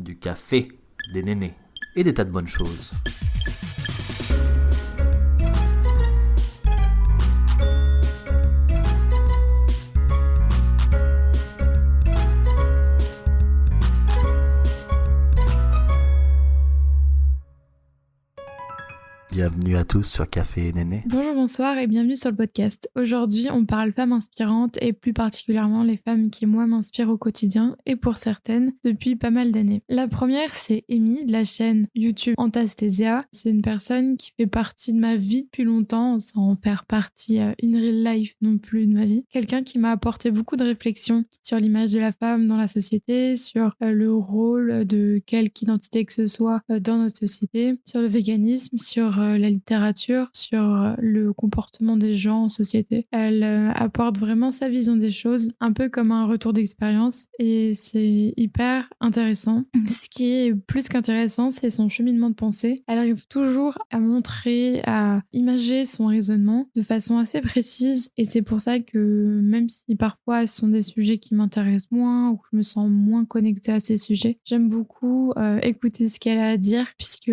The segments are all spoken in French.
du café, des nénés et des tas de bonnes choses. Bienvenue à tous sur Café et Néné. Bonjour, bonsoir et bienvenue sur le podcast. Aujourd'hui, on parle femmes inspirantes et plus particulièrement les femmes qui, moi, m'inspirent au quotidien et pour certaines, depuis pas mal d'années. La première, c'est Amy de la chaîne YouTube Antasthesia. C'est une personne qui fait partie de ma vie depuis longtemps, sans en faire partie in real life non plus de ma vie. Quelqu'un qui m'a apporté beaucoup de réflexions sur l'image de la femme dans la société, sur le rôle de quelque identité que ce soit dans notre société, sur le véganisme, sur la littérature, sur le comportement des gens en société. Elle apporte vraiment sa vision des choses, un peu comme un retour d'expérience, et c'est hyper intéressant. Ce qui est plus qu'intéressant, c'est son cheminement de pensée. Elle arrive toujours à montrer, à imager son raisonnement de façon assez précise, et c'est pour ça que même si parfois ce sont des sujets qui m'intéressent moins ou que je me sens moins connectée à ces sujets, j'aime beaucoup écouter ce qu'elle a à dire, puisque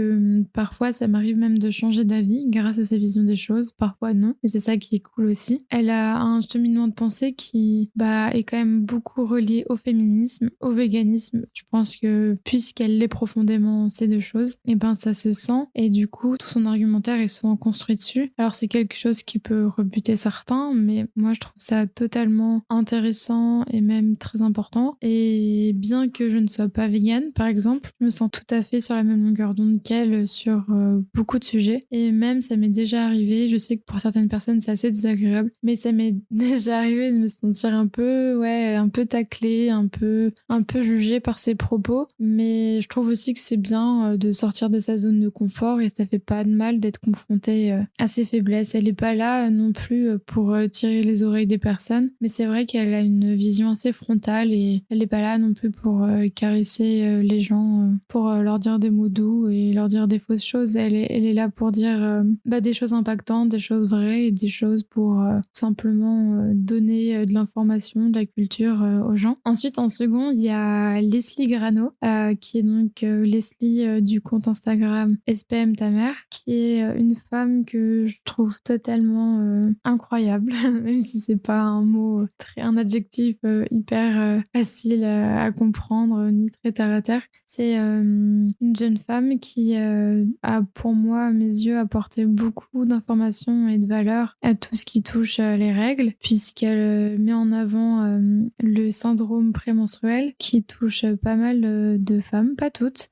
parfois ça m'arrive même de changer d'avis grâce à sa vision des choses, parfois non, mais c'est ça qui est cool aussi. Elle a un cheminement de pensée qui est quand même beaucoup relié au féminisme, au véganisme. Je pense que puisqu'elle l'est profondément ces deux choses, et ça se sent, et du coup tout son argumentaire est souvent construit dessus. Alors c'est quelque chose qui peut rebuter certains, mais moi je trouve ça totalement intéressant et même très important. Et bien que je ne sois pas végane par exemple, je me sens tout à fait sur la même longueur d'onde qu'elle sur beaucoup de sujets. Et même ça m'est déjà arrivé, je sais que pour certaines personnes c'est assez désagréable, mais ça m'est déjà arrivé de me sentir un peu taclée, un peu jugée par ses propos. Mais je trouve aussi que c'est bien de sortir de sa zone de confort, et ça fait pas de mal d'être confrontée à ses faiblesses. Elle est pas là non plus pour tirer les oreilles des personnes, mais c'est vrai qu'elle a une vision assez frontale, et elle est pas là non plus pour caresser les gens, pour leur dire des mots doux et leur dire des fausses choses. Elle est là pour dire des choses impactantes, des choses vraies, et des choses pour simplement donner de l'information, de la culture aux gens. Ensuite, en second, il y a Leslie Grano, qui est donc Leslie du compte Instagram SPM ta mère, qui est une femme que je trouve totalement incroyable, même si c'est pas un adjectif hyper facile à comprendre, ni très terre à terre. C'est une jeune femme qui a, pour moi, à mes yeux, apporté beaucoup d'informations et de valeur à tout ce qui touche les règles, puisqu'elle met en avant le syndrome prémenstruel qui touche pas mal de femmes, pas toutes,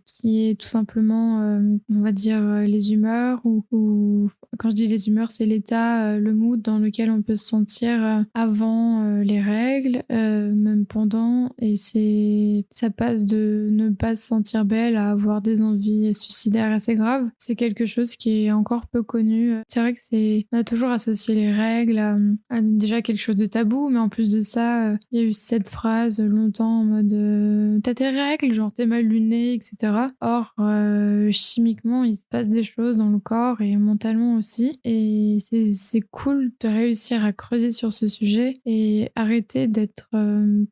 qui est tout simplement, on va dire, les humeurs, ou quand je dis les humeurs, c'est l'état, le mood dans lequel on peut se sentir avant les règles, même pendant, et ça passe de ne pas se sentir belle à avoir des envies suicidaires assez graves. C'est quelque chose qui est encore peu connu. C'est vrai que on a toujours associé les règles à déjà quelque chose de tabou, mais en plus de ça, il y a eu cette phrase longtemps en mode t'as tes règles, genre t'es mal luné, etc. Or, chimiquement, il se passe des choses dans le corps et mentalement aussi, et c'est cool de réussir à creuser sur ce sujet et arrêter d'être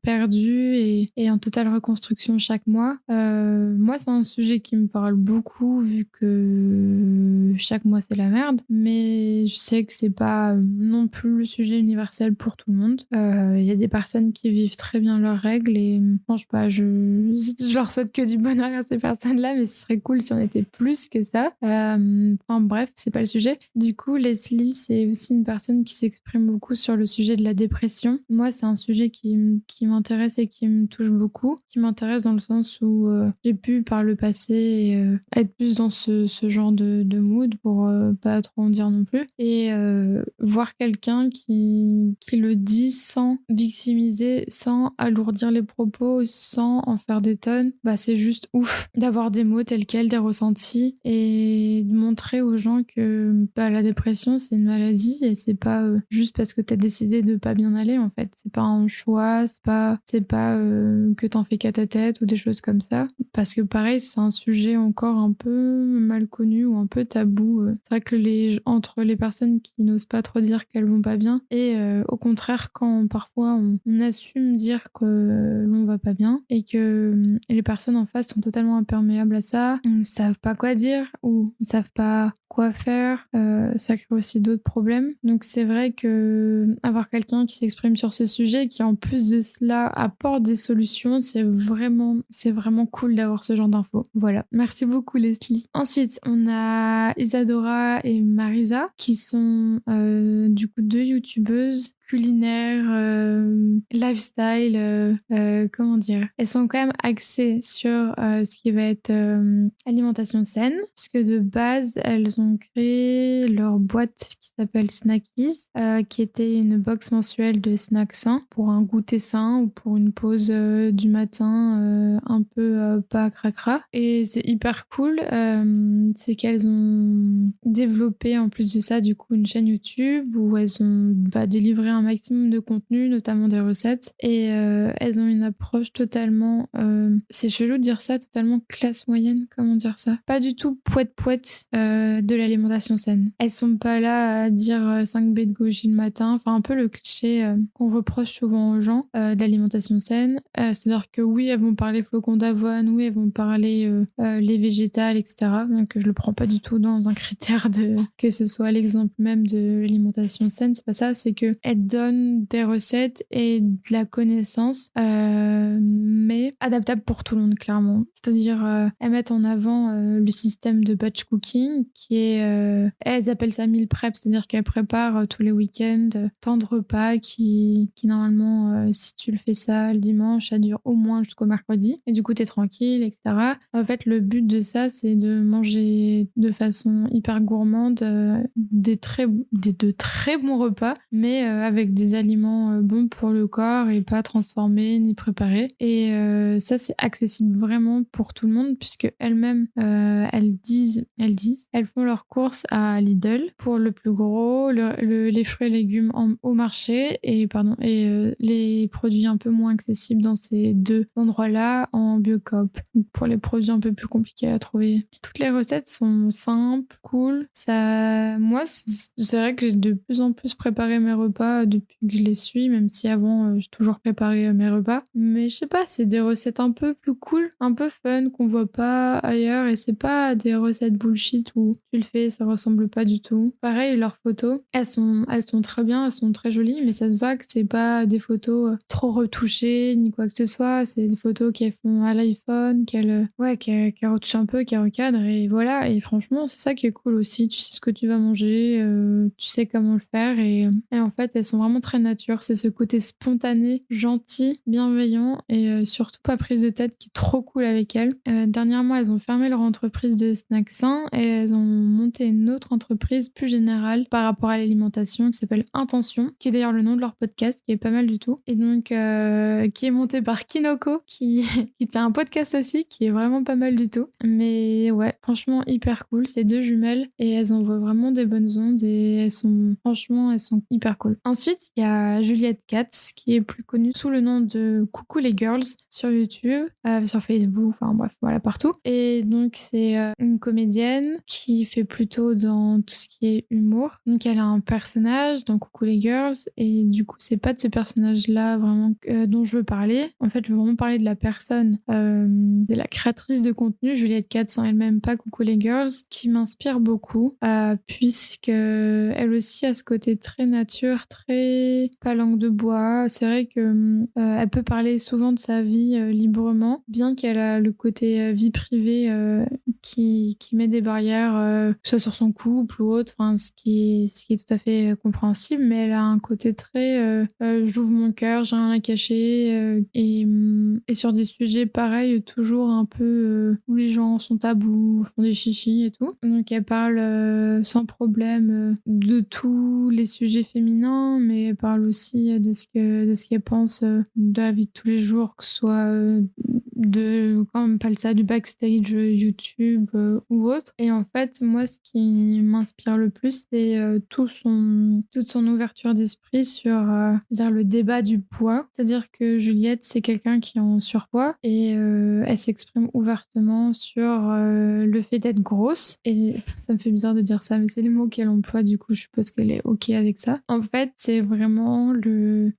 perdu et en totale reconstruction chaque mois. Moi, c'est un sujet qui me parle beaucoup, vu que chaque mois c'est la merde, mais je sais que c'est pas non plus le sujet universel pour tout le monde. Il y a des personnes qui vivent très bien leurs règles, et franchement, je leur souhaite que du bonheur à ces personnes-là, mais ce serait cool si on était plus que ça. Bref, c'est pas le sujet. Du coup, Leslie, c'est aussi une personne qui s'exprime beaucoup sur le sujet de la dépression. Moi, c'est un sujet qui m'intéresse et qui me touche beaucoup, qui m'intéresse dans le sens où j'ai pu par le passé être plus dans ce genre de mood, pour pas trop en dire non plus, et voir quelqu'un qui le dit sans victimiser, sans alourdir les propos, sans en faire des tonnes, c'est juste ouf d'avoir des mots tels quels, des ressentis, et de montrer aux gens que la dépression c'est une maladie, et c'est pas juste parce que t'as décidé de pas bien aller, en fait. C'est pas un choix, c'est pas que t'en fais qu'à ta tête ou des choses comme ça. parce que pareil, c'est un sujet encore un peu mal connu ou un peu tabou. C'est vrai que entre les personnes qui n'osent pas trop dire qu'elles vont pas bien et au contraire quand parfois on assume dire que l'on va pas bien et que les personnes en face sont totalement imperméables à ça, ne savent pas quoi dire ou ne savent pas quoi faire, ça crée aussi d'autres problèmes. Donc c'est vrai que avoir quelqu'un qui s'exprime sur ce sujet, qui en plus de cela apporte des solutions, c'est vraiment cool d'avoir ce genre d'infos. Voilà. Merci beaucoup Leslie. Ensuite, on a Isadora et Marisa qui sont du coup deux youtubeuses culinaire, lifestyle, comment dire. Elles sont quand même axées sur ce qui va être alimentation saine, puisque de base, elles ont créé leur boîte qui s'appelle Snackies, qui était une box mensuelle de snacks sains pour un goûter sain ou pour une pause du matin un peu pas cracra. Et c'est hyper cool, c'est qu'elles ont développé en plus de ça du coup une chaîne YouTube où elles ont délivré un maximum de contenu, notamment des recettes. Et elles ont une approche totalement, c'est chelou de dire ça, totalement classe moyenne, comment dire ça. Pas du tout poète-poète de l'alimentation saine. Elles sont pas là à dire 5 baies de goji le matin, enfin un peu le cliché qu'on reproche souvent aux gens de l'alimentation saine. C'est-à-dire que oui, elles vont parler flocons d'avoine, oui, elles vont parler lait végétal, etc. Donc je le prends pas du tout dans un critère de que ce soit l'exemple même de l'alimentation saine, c'est pas ça, c'est que elles donnent des recettes et de la connaissance, mais adaptable pour tout le monde, clairement. C'est-à-dire, elles mettent en avant le système de batch cooking, qui est, elles appellent ça meal prep, c'est-à-dire qu'elles préparent tous les week-ends tant de repas qui normalement, si tu le fais ça le dimanche, ça dure au moins jusqu'au mercredi, et du coup t'es tranquille, etc. En fait, le but de ça, c'est de manger de façon hyper gourmande de très bons repas, mais avec des aliments bons pour le corps et pas transformés ni préparés. Et ça, c'est accessible vraiment pour tout le monde, puisque elles-mêmes, elles font leurs courses à Lidl pour le plus gros, les fruits et légumes au marché et les produits un peu moins accessibles dans ces deux endroits-là en Biocoop. Donc, pour les produits un peu plus compliqués à trouver. Toutes les recettes sont simples, cool. Moi, c'est vrai que j'ai de plus en plus préparé mes repas depuis que je les suis, même si avant, j'ai toujours préparé mes repas. Mais je sais pas, c'est des recettes un peu plus cool, un peu fun, qu'on voit pas ailleurs, et c'est pas des recettes bullshit où tu le fais, ça ressemble pas du tout. Pareil, leurs photos, elles sont très bien, elles sont très jolies, mais ça se voit que c'est pas des photos trop retouchées, ni quoi que ce soit, c'est des photos qu'elles font à l'iPhone, qu'elles retouchent un peu, qu'elles recadrent, et voilà. Et franchement, c'est ça qui est cool aussi, tu sais ce que tu vas manger, tu sais comment le faire, et en fait, elles sont vraiment très nature. C'est ce côté spontané, gentil, bienveillant, et surtout pas prise de tête, qui est trop cool avec elles. Dernièrement, elles ont fermé leur entreprise de snacks sains et elles ont monté une autre entreprise plus générale par rapport à l'alimentation qui s'appelle Intention, qui est d'ailleurs le nom de leur podcast, qui est pas mal du tout. Et donc, qui est monté par Kinoko, qui tient un podcast aussi, qui est vraiment pas mal du tout. Mais ouais, franchement, hyper cool. C'est deux jumelles et elles envoient vraiment des bonnes ondes et elles sont hyper cool. Ensuite, il y a Juliette Katz, qui est plus connue sous le nom de Coucou les Girls sur YouTube, sur Facebook, enfin bref, voilà, partout. Et donc, c'est une comédienne qui fait plutôt dans tout ce qui est humour. Donc, elle a un personnage dans Coucou les Girls et du coup, c'est pas de ce personnage-là vraiment dont je veux parler. En fait, je veux vraiment parler de la personne, de la créatrice de contenu, Juliette Katz en elle-même, pas Coucou les Girls, qui m'inspire beaucoup, puisque elle aussi a ce côté très nature, très pas langue de bois. C'est vrai que elle peut parler souvent de sa vie librement, bien qu'elle a le côté vie privée qui met des barrières, que ce soit sur son couple ou autre, enfin, ce qui est tout à fait compréhensible, mais elle a un côté très j'ouvre mon cœur, j'ai rien à cacher, et sur des sujets pareils, toujours un peu où les gens sont tabous, font des chichis et tout. Donc elle parle sans problème de tous les sujets féminins, mais elle parle aussi de ce qu'elle pense de la vie de tous les jours, que ce soit quand on parle ça, du backstage YouTube ou autre. Et en fait, moi, ce qui m'inspire le plus, c'est toute son ouverture d'esprit sur dire le débat du poids. C'est-à-dire que Juliette, c'est quelqu'un qui est en surpoids et elle s'exprime ouvertement sur le fait d'être grosse. Et ça me fait bizarre de dire ça, mais c'est les mots qu'elle emploie, du coup, je suppose qu'elle est OK avec ça. En fait, c'est vraiment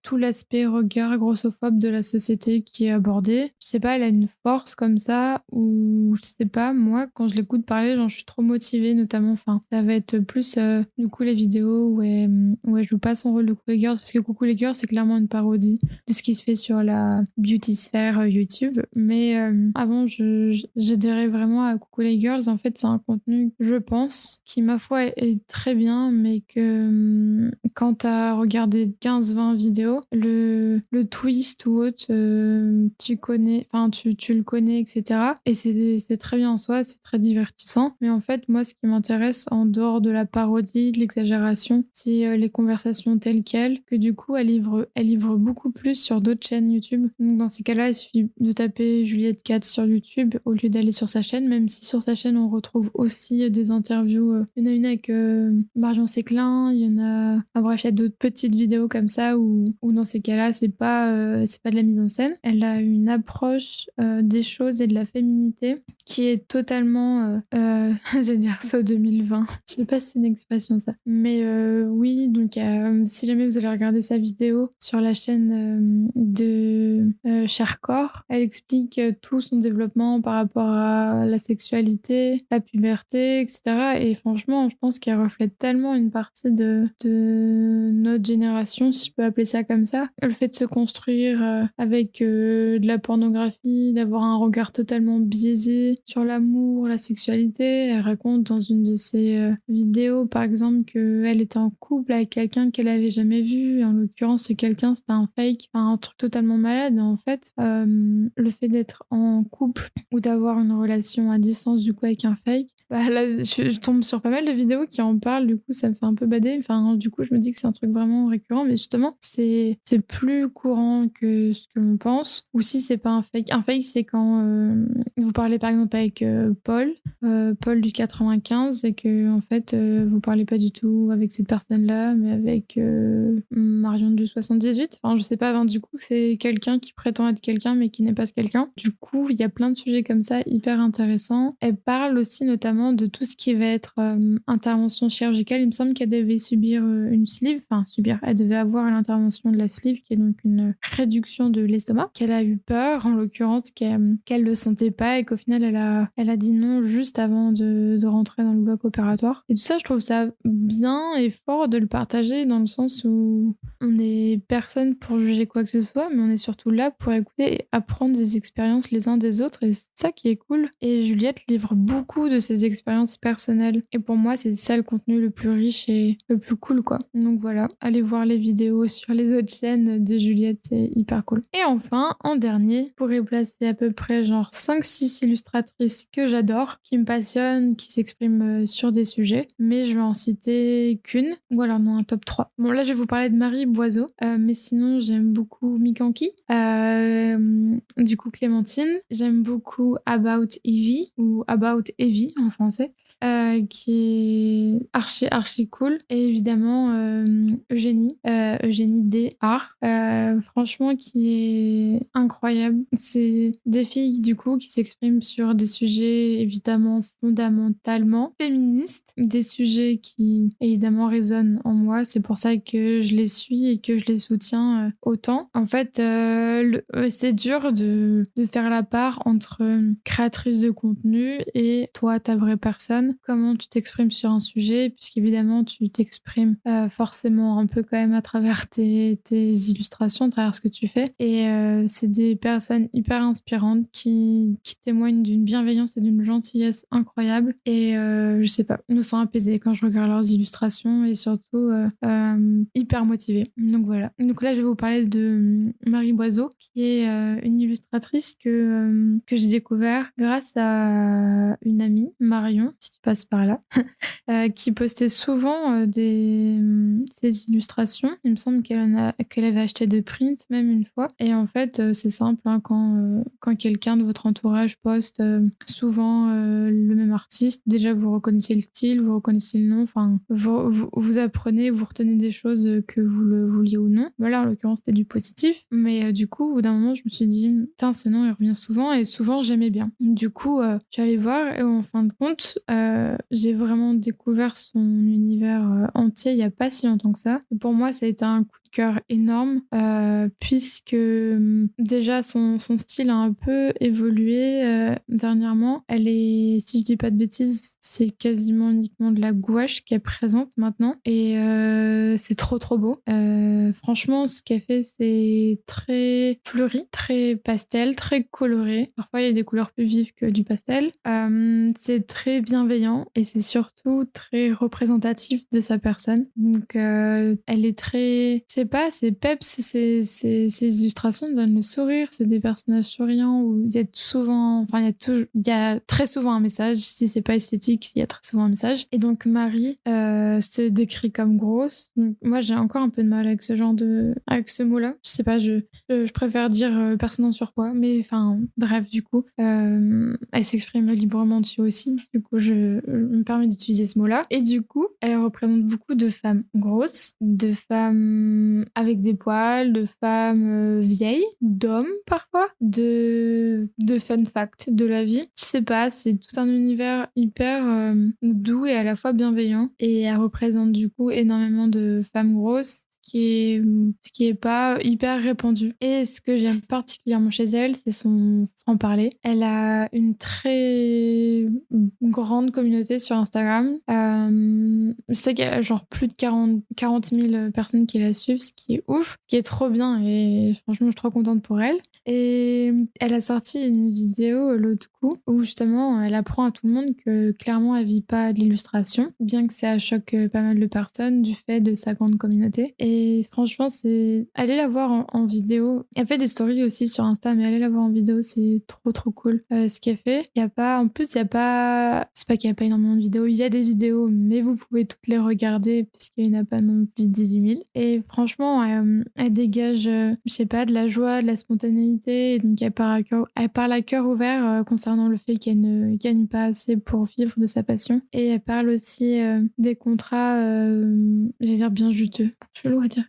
tout l'aspect regard grossophobe de la société qui est abordé. Je sais pas, elle a une force comme ça, ou je sais pas, moi, quand je l'écoute parler, genre, je suis trop motivée, notamment. Enfin, ça va être plus, du coup, les vidéos où elle joue pas son rôle de Coucou les Girls, parce que Coucou les Girls, c'est clairement une parodie de ce qui se fait sur la beauty sphère YouTube. Mais avant, j'adhérais vraiment à Coucou les Girls. En fait, c'est un contenu, je pense, qui, ma foi, est très bien, mais que quand t'as regardé 15-20 vidéos, le twist ou autre, tu connais, enfin, tu le connais, etc. Et c'est très bien en soi, c'est très divertissant. Mais en fait, moi, ce qui m'intéresse en dehors de la parodie, de l'exagération, c'est les conversations telles quelles, que du coup, elle livre beaucoup plus sur d'autres chaînes YouTube. Donc, dans ces cas-là, il suffit de taper Juliette Katz sur YouTube au lieu d'aller sur sa chaîne, même si sur sa chaîne, on retrouve aussi des interviews. Il y en a une avec Marion Séclin, il y en a... Enfin, bref, il y a d'autres petites vidéos comme ça où dans ces cas-là, c'est pas de la mise en scène. Elle a une approche des choses et de la féminité qui est totalement, je vais dire ça 2020. Je sais pas si c'est une expression ça. Mais oui, donc si jamais vous allez regarder sa vidéo sur la chaîne de Chercorps, elle explique tout son développement par rapport à la sexualité, la puberté, etc. Et franchement, je pense qu'elle reflète tellement une partie de notre génération, si je peux appeler ça comme ça. Le fait de se construire avec de la pornographie, d'avoir un regard totalement biaisé sur l'amour, la sexualité. Elle raconte dans une de ses vidéos, par exemple, qu'elle était en couple avec quelqu'un qu'elle avait jamais vu. En l'occurrence, ce quelqu'un, c'était un fake, enfin, un truc totalement malade. En fait, le fait d'être en couple ou d'avoir une relation à distance, du coup, avec un fake, bah, là, je tombe sur pas mal de vidéos qui en parlent. Du coup, ça me fait un peu bader. Enfin, du coup, je me dis que c'est un truc vraiment récurrent, mais justement, c'est plus courant que ce que l'on pense. Ou si c'est pas un fake. Un fake, c'est quand vous parlez par exemple avec Paul du 95, et que en fait vous parlez pas du tout avec cette personne-là, mais avec Marion du 78. Enfin, je sais pas. Du coup, c'est quelqu'un qui prétend être quelqu'un, mais qui n'est pas ce quelqu'un. Du coup, il y a plein de sujets comme ça hyper intéressants. Elle parle aussi notamment de tout ce qui va être intervention chirurgicale. Il me semble qu'elle devait subir une sleeve, enfin subir. Elle devait avoir l'intervention de la sleeve, qui est donc une réduction de l'estomac, qu'elle a eu peur, en l'occurrence, qu'elle le sentait pas, et qu'au final, elle a dit non juste avant de rentrer dans le bloc opératoire. Et tout ça, je trouve ça bien et fort de le partager, dans le sens où on n'est personne pour juger quoi que ce soit, mais on est surtout là pour écouter et apprendre des expériences les uns des autres, et c'est ça qui est cool. Et Juliette livre beaucoup de ses expériences personnelles, et pour moi, c'est ça le contenu le plus riche et le plus cool, quoi. Donc voilà, allez voir les vidéos sur les autres chaînes de Juliette, c'est hyper cool. Et enfin, en dernier, pour placer à peu près genre 5-6 illustratrices que j'adore, qui me passionnent, qui s'expriment sur des sujets, mais je vais en citer qu'une, ou alors non, un top 3. Bon, là, je vais vous parler de Marie Boiseau, mais sinon, j'aime beaucoup Mikanki, du coup Clémentine, j'aime beaucoup About Evie, ou About Evie en français, qui est archi cool, et évidemment Eugénie D. Art, franchement, qui est incroyable. C'est des filles du coup qui s'expriment sur des sujets évidemment fondamentalement féministes, des sujets qui évidemment résonnent en moi. C'est pour ça que je les suis et que je les soutiens autant. En fait, c'est dur de faire la part entre créatrice de contenu et toi, ta vraie personne. Comment tu t'exprimes sur un sujet, puisqu'évidemment tu t'exprimes forcément un peu quand même à travers tes illustrations, à travers ce que tu fais. Et c'est des personnes hyper inspirantes qui témoignent d'une bienveillance et d'une gentillesse incroyable. Et je sais pas, je me sens apaisée quand je regarde leurs illustrations, et surtout hyper motivée. Donc voilà. Donc là, je vais vous parler de Marie Boiseau, qui est une illustratrice que j'ai découvert grâce à une amie, Marion, si tu passes par là, qui postait souvent ses illustrations. Il me semble qu'elle avait acheté des prints même une fois. Et en fait, c'est simple, hein, quand quand quelqu'un de votre entourage poste souvent le même artiste, déjà vous reconnaissez le style, vous reconnaissez le nom, enfin vous apprenez, vous retenez des choses que vous le vouliez ou non. Voilà, en l'occurrence c'était du positif, mais du coup au bout d'un moment je me suis dit putain, ce nom il revient souvent et souvent j'aimais bien. Du coup je suis allée voir et en fin de compte j'ai vraiment découvert son univers entier il y a pas si longtemps que ça. Et pour moi ça a été un coup de cœur énorme puisque déjà son style a un peu évolué dernièrement. Elle est, si je dis pas de bêtises, c'est quasiment uniquement de la gouache qu'elle présente maintenant et c'est trop beau. Franchement, ce qu'elle fait, c'est très fleuri, très pastel, très coloré. Parfois, il y a des couleurs plus vives que du pastel. C'est très bienveillant et c'est surtout très représentatif de sa personne. Donc, elle est très, je sais pas, c'est peps, ses illustrations donnent le sourire. C'est des personnages souriants où il y a souvent, enfin, il y a très souvent un message. Si c'est pas esthétique, il y a très souvent un message. Et donc, Marie se décrit comme grosse. Donc, moi, j'ai encore un peu de mal avec avec ce mot-là. Je sais pas, je préfère dire personne en surpoids, mais enfin, bref, du coup, elle s'exprime librement dessus aussi. Du coup, je me permets d'utiliser ce mot-là. Et du coup, elle représente beaucoup de femmes grosses, de femmes avec des poils, de femmes vieilles, d'hommes parfois, de fun facts de la vie. Je sais pas, c'est tout un univers hyper doux et à la fois bienveillant. Et elle représente du coup énormément de femmes grosses, ce qui est pas hyper répandu. Et ce que j'aime particulièrement chez elle, c'est son franc-parler. Elle a une très grande communauté sur Instagram. Je sais qu'elle a genre plus de 40 000 personnes qui la suivent, ce qui est ouf, ce qui est trop bien et franchement, je suis trop contente pour elle. Et elle a sorti une vidéo l'autre coup où justement, elle apprend à tout le monde que clairement, elle vit pas de l'illustration, bien que ça choque pas mal de personnes du fait de sa grande communauté. Et franchement, allez la voir en vidéo. Elle fait des stories aussi sur Insta, mais allez la voir en vidéo, c'est trop cool ce qu'elle fait. Il y a pas, en plus, il y a pas, c'est pas qu'il y a pas énormément de vidéos, il y a des vidéos, mais vous pouvez toutes les regarder puisqu'il n'y en a pas non plus 18 000. Et franchement, elle dégage, je sais pas, de la joie, de la spontanéité. Et donc elle parle à cœur ouvert concernant le fait qu'elle ne gagne pas assez pour vivre de sa passion. Et elle parle aussi des contrats, j'allais dire bien juteux, chelou à dire,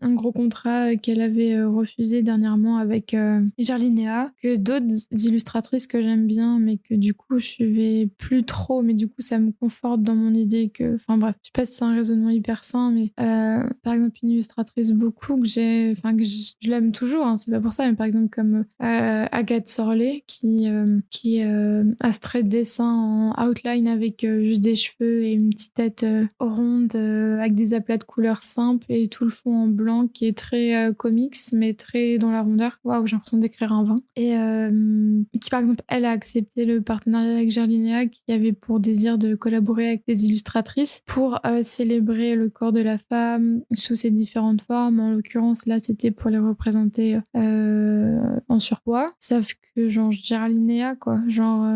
un gros contrat qu'elle avait refusé dernièrement avec Jarlinéa, que d'autres illustratrices que j'aime bien, mais que du coup je suivais plus trop, mais du coup ça me conforte dans mon idée que, enfin bref, je sais pas si c'est un raisonnement hyper sain, mais par exemple une illustratrice beaucoup que je l'aime toujours, hein, c'est pas pour ça, mais par exemple comme Agathe Sorlet qui a ce trait de dessin en outline avec juste des cheveux et une petite tête ronde avec des aplats de couleurs simples et tout le fond en blanc qui est très comics mais très dans la rondeur. Waouh, j'ai l'impression d'écrire un vin. Et qui par exemple, elle a accepté le partenariat avec Jarlinéa qui avait pour désir de collaborer avec des illustratrices pour célébrer le corps de la femme sous ses différentes formes. En l'occurrence, là, c'était pour les représenter en surpoids. Sauf que genre Jarlinéa, quoi. Genre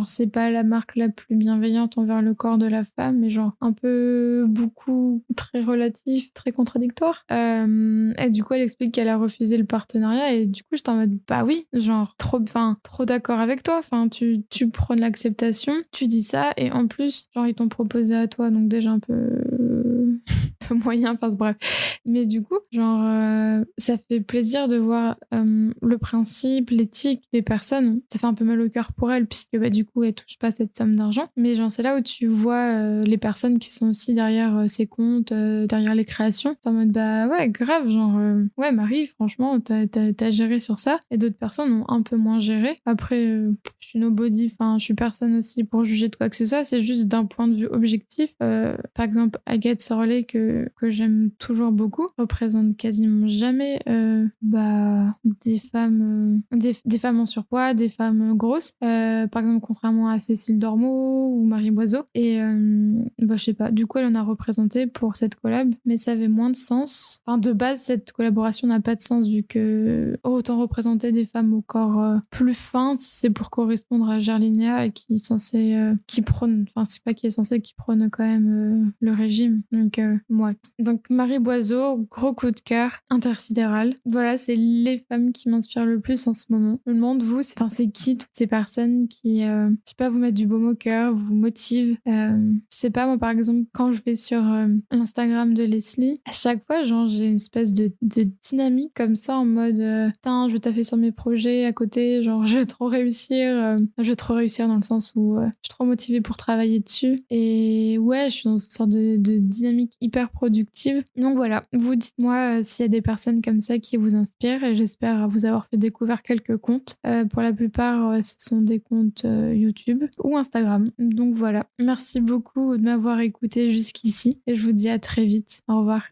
c'est pas la marque la plus bienveillante envers le corps de la femme, mais genre un peu beaucoup, très relatif, très contradictoire. Et du coup, elle explique qu'elle a refusé le partenariat et du coup, j'étais en mode bah oui, genre trop d'accord avec toi. Enfin, tu prônes l'acceptation, tu dis ça et en plus, genre ils t'ont proposé à toi, donc déjà un peu moyen, enfin bref. Mais du coup, genre, ça fait plaisir de voir le principe, l'éthique des personnes. Ça fait un peu mal au cœur pour elle, puisque bah, du coup, elle touche pas cette somme d'argent. Mais genre, c'est là où tu vois les personnes qui sont aussi derrière ces comptes, derrière les créations. T'es en mode, bah ouais, grave, genre, ouais, Marie, franchement, t'as géré sur ça. Et d'autres personnes ont un peu moins géré. Après, je suis nobody, enfin, je suis personne aussi pour juger de quoi que ce soit. C'est juste d'un point de vue objectif. Par exemple, Agathe Sorlet, que j'aime toujours beaucoup, représente quasiment jamais des femmes en surpoids, des femmes grosses. Par exemple, contrairement à Cécile Dormeau ou Marie Boiseau. Et je sais pas, du coup, elle en a représenté pour cette collab, mais ça avait moins de sens. Enfin, de base, cette collaboration n'a pas de sens vu que autant représenter des femmes au corps plus fin, si c'est pour correspondre à Gerlinia, qui est censé, qui prône, enfin c'est pas qui est censé, qui prône quand même le régime. Donc ouais. Donc Marie Boiseau, gros coup de cœur, intersidéral. Voilà, c'est les femmes qui m'inspirent le plus en ce moment. Je me demande vous, c'est qui toutes ces personnes qui, je sais pas, vous mettent du baume au cœur, vous motivent. Je sais pas, moi par exemple, quand je vais sur l'Instagram de Leslie, à chaque fois, genre j'ai une espèce de dynamique comme ça en mode putain, je vais taffer sur mes projets à côté, genre je vais trop réussir, dans le sens où je suis trop motivée pour travailler dessus. Et ouais, je suis dans une sorte de dynamique hyper productive. Donc voilà, vous dites-moi s'il y a des personnes comme ça qui vous inspirent, et j'espère vous avoir fait découvrir quelques comptes. Pour la plupart, ce sont des comptes YouTube ou Instagram. Donc voilà, merci beaucoup de m'avoir écouté jusqu'ici et je vous dis à très vite. Au revoir.